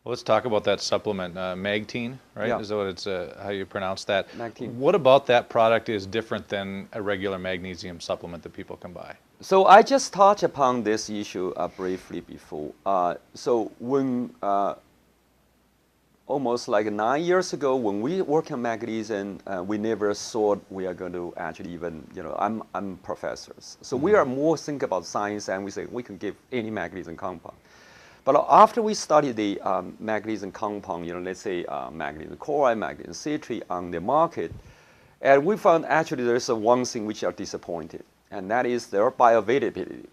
Well, let's talk about that supplement, Magtein, right? Yeah. Is that what it's, how you pronounce that? Magtein. What about that product is different than a regular magnesium supplement that people can buy? So I just touched upon this issue briefly before. So when almost like 9 years ago, when we work on magnesium, we never thought we are going to actually even, I'm professors. So we are more think about science, and we say we can give any magnesium compound. But after we studied the magnesium compound, let's say magnesium chloride, magnesium citrate on the market, and we found actually there's one thing which are disappointed, and that is their bioavailability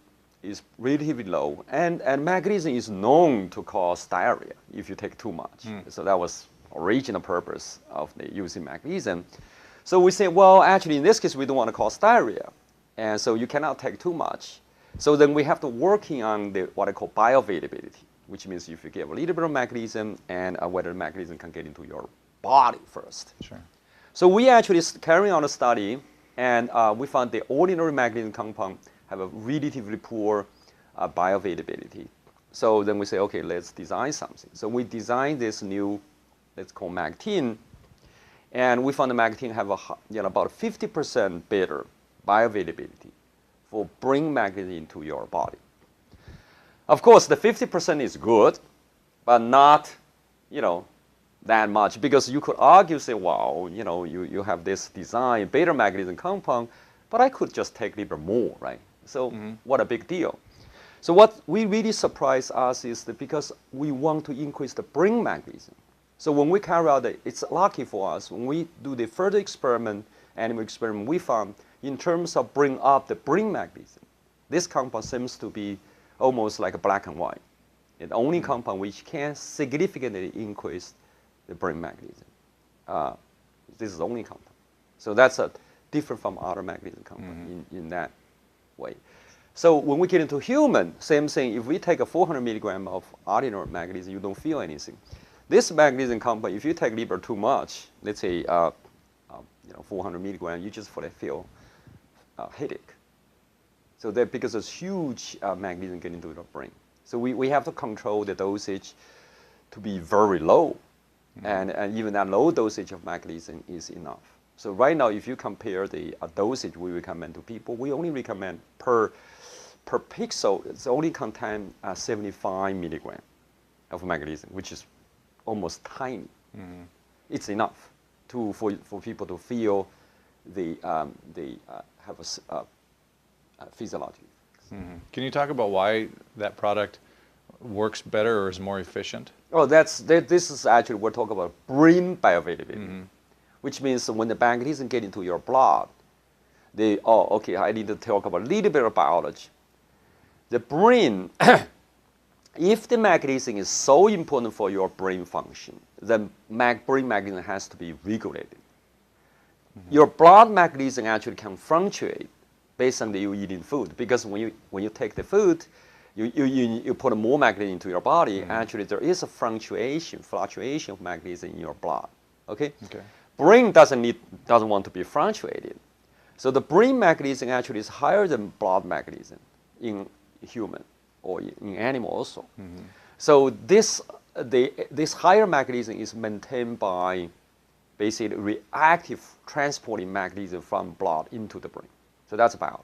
is relatively low, and magnesium is known to cause diarrhea if you take too much. So that was original purpose of the using magnesium. So we say, well, actually in this case we don't want to cause diarrhea, and so you cannot take too much. So then we have to working on the what I call bioavailability, which means if you give a little bit of magnesium and whether magnesium can get into your body first. Sure. So we actually carry on a study, and we found the ordinary magnesium compound have a relatively poor bioavailability. So then we say, okay, let's design something. So we designed this new, let's call Magtein, and we found the Magtein have about 50% better bioavailability for bring magnesium into your body. Of course, the 50% is good, but not, that much, because you could argue, say, wow, you have this design beta magnesium compound, but I could just take a little bit more, right? So what a big deal. So what we really surprised us is that because we want to increase the brain magnesium. So when we carry out it's lucky for us, when we do the further experiment, animal experiment, we found in terms of bring up the brain magnesium, this compound seems to be almost like a black and white. It's the only compound which can significantly increase the brain magnesium. This is the only compound. So that's different from other magnesium compound in that way. So when we get into human, same thing. If we take a 400 milligram of ordinary magnesium, you don't feel anything. This magnesium compound, if you take liver too much, let's say 400 milligram, you just feel headache. So that because it's huge magnesium getting into your brain. So we have to control the dosage to be very low, and even that low dosage of magnesium is enough. So right now, if you compare the dosage we recommend to people, we only recommend per pixel, it's only contain 75 milligram of magnesium, which is almost tiny. It's enough for people to feel they have a physiology. Can you talk about why that product works better or is more efficient? Oh, this is actually, we're talking about brain bioavailability, which means when the magnesium get into your blood, okay, I need to talk about a little bit of biology. The brain, if the magnesium is so important for your brain function, then brain magnesium has to be regulated. Your blood magnesium actually can fluctuate based on you eating food, because when you take the food, you put more magnesium into your body. Actually, there is a fluctuation of magnesium in your blood. Okay. Brain doesn't want to be fluctuated, so the brain magnesium actually is higher than blood magnesium in human or in animal also. So this higher magnesium is maintained by basically reactive transporting magnesium from blood into the brain. So that's biology.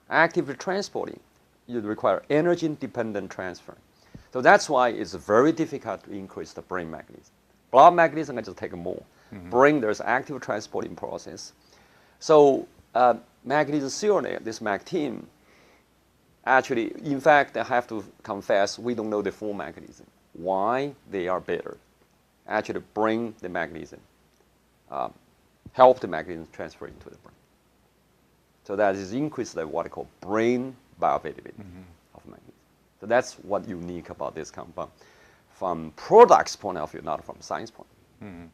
Actively transporting, you require energy-dependent transfer. So that's why it's very difficult to increase the brain magnesium. Blood magnesium, I just take more. Brain, there's active transporting process. So magnesium cyanide, this Magtein, actually, in fact, I have to confess, we don't know the full mechanism. Why they are better. Actually bring the magnesium, help the magnesium transfer into the brain. So that is increase the what I call brain bioavailability of magnesium. So that's what unique about this compound from product's point of view, not from science point of view.